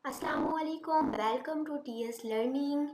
अस्सलामुअलैकुम, welcome to TS learning.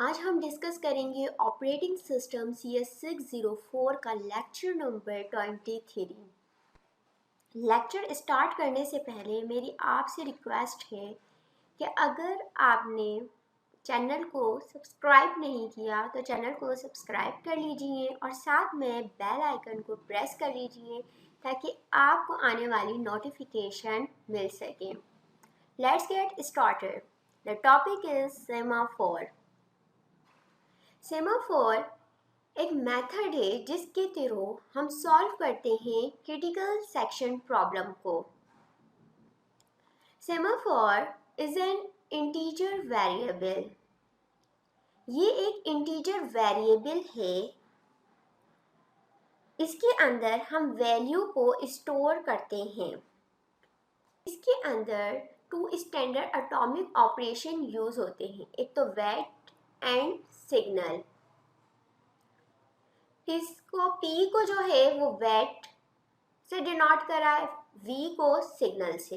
आज हम डिस्कस करेंगे ऑपरेटिंग सिस्टम CS604 का लेक्चर नंबर 23। लेक्चर स्टार्ट करने से पहले मेरी आपसे रिक्वेस्ट है कि अगर आपने चैनल को सब्सक्राइब नहीं किया तो चैनल को सब्सक्राइब कर लीजिए और साथ में बेल आइकन को प्रेस कर लीजिए ताकि आपको आने वाली नोटिफिकेशन मिल सके। Let's get started. The topic is semaphore. Semaphore एक मेथड है जिसके थ्रू हम सॉल्व करते हैं क्रिटिकल सेक्शन प्रॉब्लम को। Semaphore is an integer variable. ये एक इंटीजर वेरिएबल है। इसके अंदर हम वैल्यू को स्टोर करते हैं। इसके अंदर two standard atomic operation use होते हैं, एक तो वेट एंड सिग्नल। इसको P को जो है वो वेट से डिनोट करा है, V को सिग्नल से।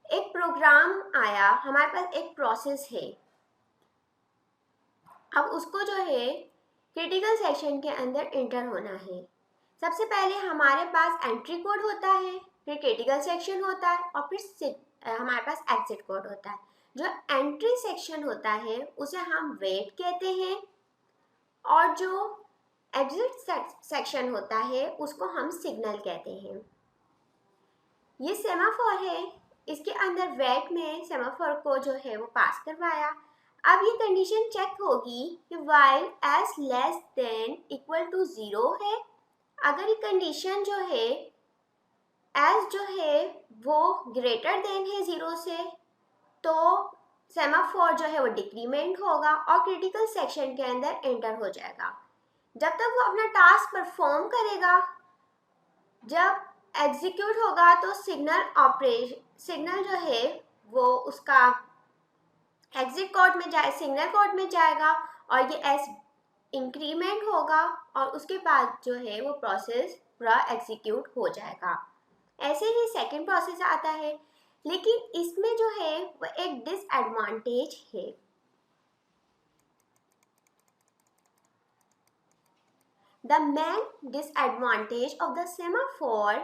एक प्रोग्राम आया, हमारे पास एक प्रोसेस है। अब उसको जो है क्रिटिकल सेक्शन के अंदर इंटर होना है। सबसे पहले हमारे पास एंट्री कोड होता है, फिर क्रिटिकल सेक्शन होता है और फिर हमारे पास एग्जिट कोड होता है। जो एंट्री सेक्शन होता है उसे हम वेट कहते हैं और जो एग्जिट सेक्शन होता है उसको हम सिग्नल कहते हैं। ये सेमाफोर है, इसके अंदर वेट में सेमाफोर को जो है वो पास करवाया। अब ये कंडीशन चेक होगी कि while s less than equal to 0 है। अगर ये कंडीशन जो है s जो है वो ग्रेटर देन है 0 से तो सेमाफोर जो है वो डिक्रीमेंट होगा और क्रिटिकल सेक्शन के अंदर एंटर हो जाएगा। जब तक वो अपना टास्क परफॉर्म करेगा, जब एग्जीक्यूट होगा तो सिग्नल जो है वो उसका एग्जिट कोड में जाए सिग्नल कोड में जाएगा और ये एस इंक्रीमेंट होगा और उसके बाद जो है वो प्रोसेस पूरा एग्जीक्यूट हो जाएगा। ऐसे ही सेकंड प्रोसेस आता है, लेकिन इसमें जो है वो एक डिसएडवांटेज है। The main disadvantage of the semaphore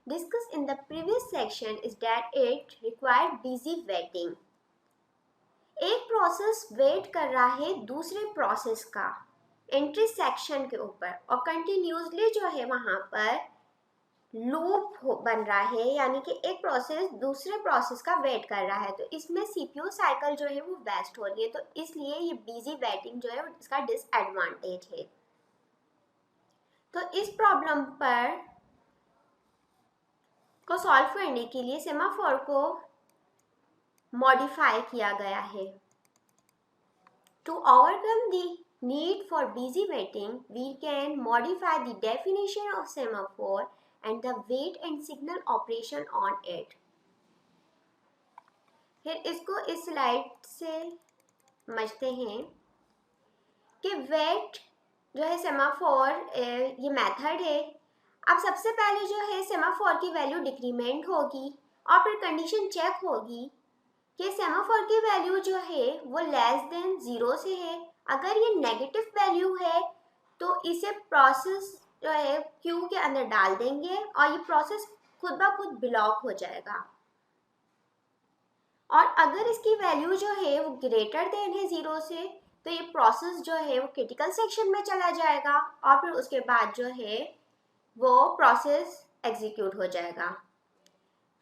discussed in the previous section is that it required busy waiting. एक प्रोसेस वेट कर रहा है दूसरे प्रोसेस का एंट्री सेक्शन के ऊपर और कंटिन्यूसली जो है वहाँ पर लूप बन रहा है, यानी कि एक प्रोसेस दूसरे प्रोसेस का वेट कर रहा है। तो इसमें सीपीयू साइकिल जो है वो वेस्ट हो रही है, तो इसलिए ये बिजी वेटिंग जो है इसका डिसएडवांटेज है। तो इस प्रॉब्लम पर को सॉल्व करने के लिए सेमाफोर को मॉडिफाई किया गया है। To overcome the need for busy waiting, we can modify the definition of semaphore and the wait and signal operation on it. फिर इसको इस स्लाइड से समझते हैं कि वेट जो है सेमाफोर ये मेथड है। अब सबसे पहले जो है सेमाफोर की वैल्यू डिक्रीमेंट होगी और फिर कंडीशन चेक होगी कि सेमाफोर की वैल्यू जो है वो लेस देन 0 से है। अगर ये नेगेटिव वैल्यू है तो इसे प्रोसेस जो है क्यू के अंदर डाल देंगे और ये प्रोसेस खुद ब खुद ब्लॉक हो जाएगा। और अगर इसकी वैल्यू जो है वो ग्रेटर देन है 0 से तो ये प्रोसेस जो है वो क्रिटिकल सेक्शन में चला जाएगा और फिर उसके बाद जो है वो प्रोसेस एग्जीक्यूट हो जाएगा।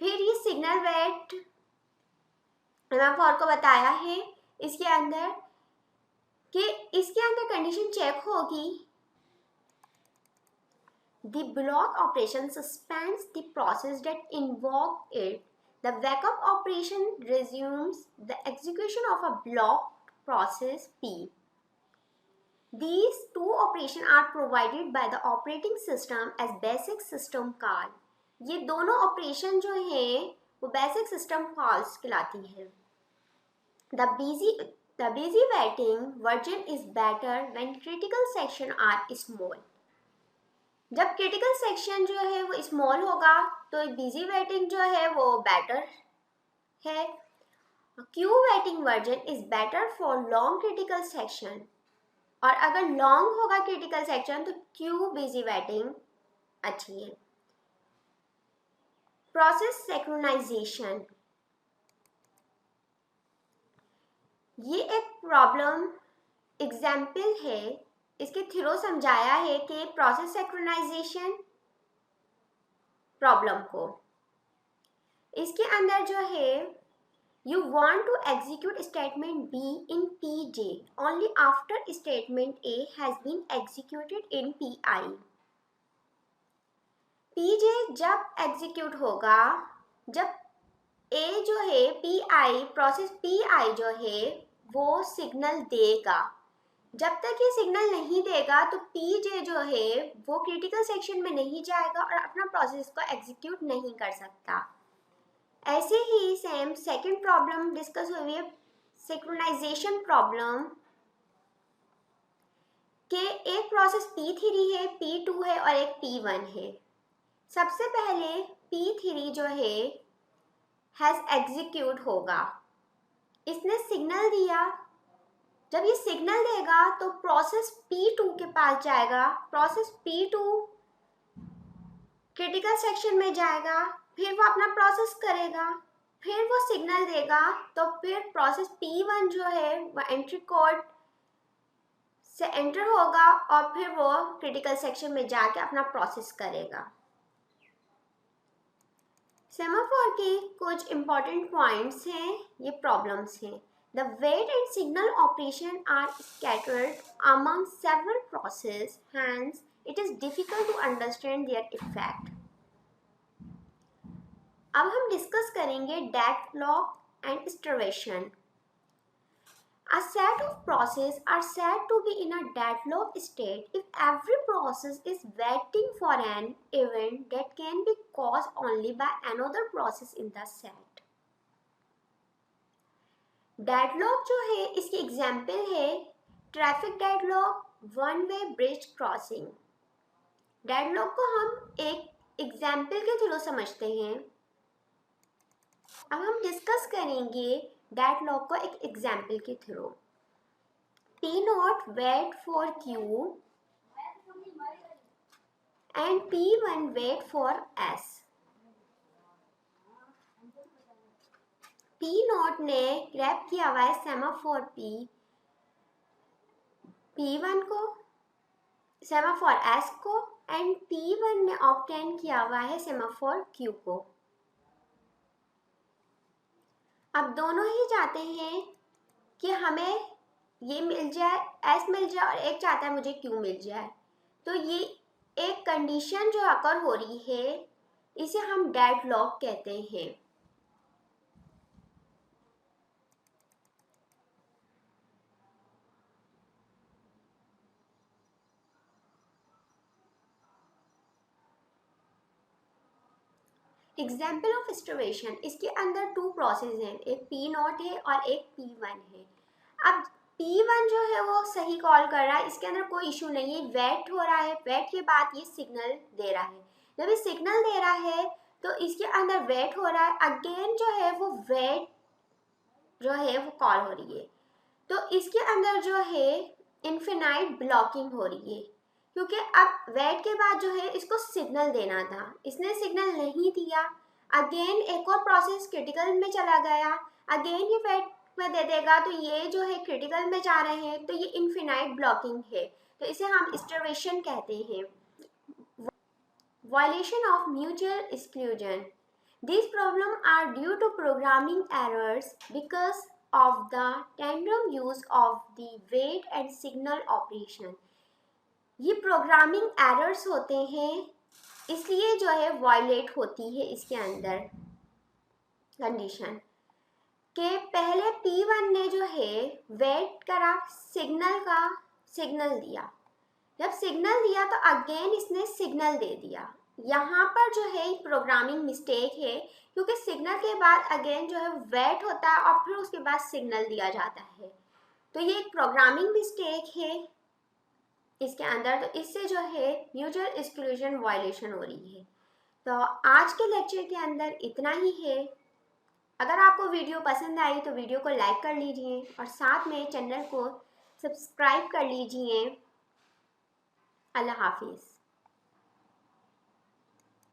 फिर ये सिग्नल वेट सेमाफोर को बताया है इसके अंदर कि इसके अंदर कंडीशन चेक होगी। The block operation suspends the process that invoked it. The wake-up operation resumes the execution of a blocked process P. These two operations are provided by the operating system as basic system call. ये दोनों operation जो हैं वो basic system calls कहलाती हैं। The busy waiting version is better when critical section are small. जब critical section जो है वो स्मॉल होगा तो बिजी वेटिंग जो है वो बेटर है। Q waiting version is better for long critical section, और अगर लॉन्ग होगा क्रिटिकल सेक्शन तो क्यू बिजी वेटिंग अच्छी है। प्रोसेस सिंक्रोनाइजेशन, ये एक प्रॉब्लम एग्जाम्पल है, इसके थ्रू समझाया है कि प्रोसेस सिंक्रोनाइजेशन प्रॉब्लम को। इसके अंदर जो है, you want to execute statement B in P J only after statement A has been executed in P I. P J जब एग्जीक्यूट होगा, जब ए जो है P I, process P I जो है वो सिग्नल देगा। जब तक ये सिग्नल नहीं देगा तो पी जे जो है वो क्रिटिकल सेक्शन में नहीं जाएगा और अपना प्रोसेस को एग्जीक्यूट नहीं कर सकता। ऐसे ही सेम सेकंड प्रॉब्लम डिस्कस हुई है, सिंक्रोनाइजेशन प्रॉब्लम, कि एक प्रोसेस P3 है, P2 है और एक P1 है। सबसे पहले P3 जो है हैज एग्जीक्यूट होगा, इसने सिग्नल दिया। जब ये सिग्नल देगा तो प्रोसेस P2 के पास जाएगा, प्रोसेस P2 क्रिटिकल सेक्शन में जाएगा, फिर वो अपना प्रोसेस करेगा, फिर वो सिग्नल देगा, तो फिर प्रोसेस P1 जो है वो एंट्री कोड से एंटर होगा और फिर वो क्रिटिकल सेक्शन में जाके अपना प्रोसेस करेगा। सेमाफोर के कुछ इंपॉर्टेंट पॉइंट्स हैं, ये प्रॉब्लम्स हैं। The wait and signal operation are scattered among several processes, hence it is difficult to understand their effect. अब हम डिस्कस करेंगे deadlock and starvation. A set of processes are said to be in a deadlock state if every process is waiting for an event that can be caused only by another process in the set. Deadlock जो है इसकी example है traffic deadlock, one way bridge crossing. Deadlock को हम एक example के through समझते हैं। अब हम डिस्कस करेंगे डेडलॉक को एक एग्जाम्पल के थ्रू। P not wait for Q and P1 wait for S. P not ने ग्रैब किया हुआ है सेमाफोर P1 को, सेमाफोर S को, एंड P1 ने ऑब्टेन किया हुआ है सेमाफोर Q को। अब दोनों ही चाहते हैं कि हमें ये मिल जाए, S मिल जाए, और एक चाहता है मुझे Q मिल जाए। तो ये एक कंडीशन जो अकर हो रही है इसे हम डेडलॉक कहते हैं। एग्जाम्पल ऑफ स्टार्वेशन, इसके अंदर टू प्रोसेस हैं, एक P0 है और एक P1 है। अब P1 जो है वो सही कॉल कर रहा है, इसके अंदर कोई इशू नहीं है, वेट हो रहा है, वेट के बाद ये सिग्नल दे रहा है। जब ये सिग्नल दे रहा है तो इसके अंदर वेट हो रहा है, अगेन जो है वो वेट जो है वो कॉल हो रही है। तो इसके अंदर जो है इनफिनाइट ब्लॉकिंग हो रही है, क्योंकि अब वेट के बाद जो है इसको सिग्नल देना था, इसने सिग्नल नहीं दिया। अगेन एक और प्रोसेस क्रिटिकल में चला गया, अगेन ये वेट में दे देगा, तो ये जो है क्रिटिकल में जा रहे हैं, तो ये इनफिनाइट ब्लॉकिंग है, तो इसे हम स्टार्वेशन कहते हैं। Violation of mutual exclusion, these problems are due to programming errors because of the tandem use of the wait and signal operation. ये प्रोग्रामिंग एरर्स होते हैं, इसलिए जो है वायलेट होती है इसके अंदर कंडीशन के पहले P1 ने जो है वेट करा, सिग्नल दिया। जब सिग्नल दिया तो अगेन इसने सिग्नल दे दिया। यहाँ पर जो है प्रोग्रामिंग मिस्टेक है, क्योंकि सिग्नल के बाद अगेन जो है वेट होता है और फिर उसके बाद सिग्नल दिया जाता है, तो ये एक प्रोग्रामिंग मिस्टेक है इसके अंदर। तो इससे जो है म्यूचुअल एक्सक्लूजन वायलेशन हो रही है। तो आज के लेक्चर के अंदर इतना ही है। अगर आपको वीडियो पसंद आई तो वीडियो को लाइक कर लीजिए और साथ में चैनल को सब्सक्राइब कर लीजिए। अल्लाह हाफिज़।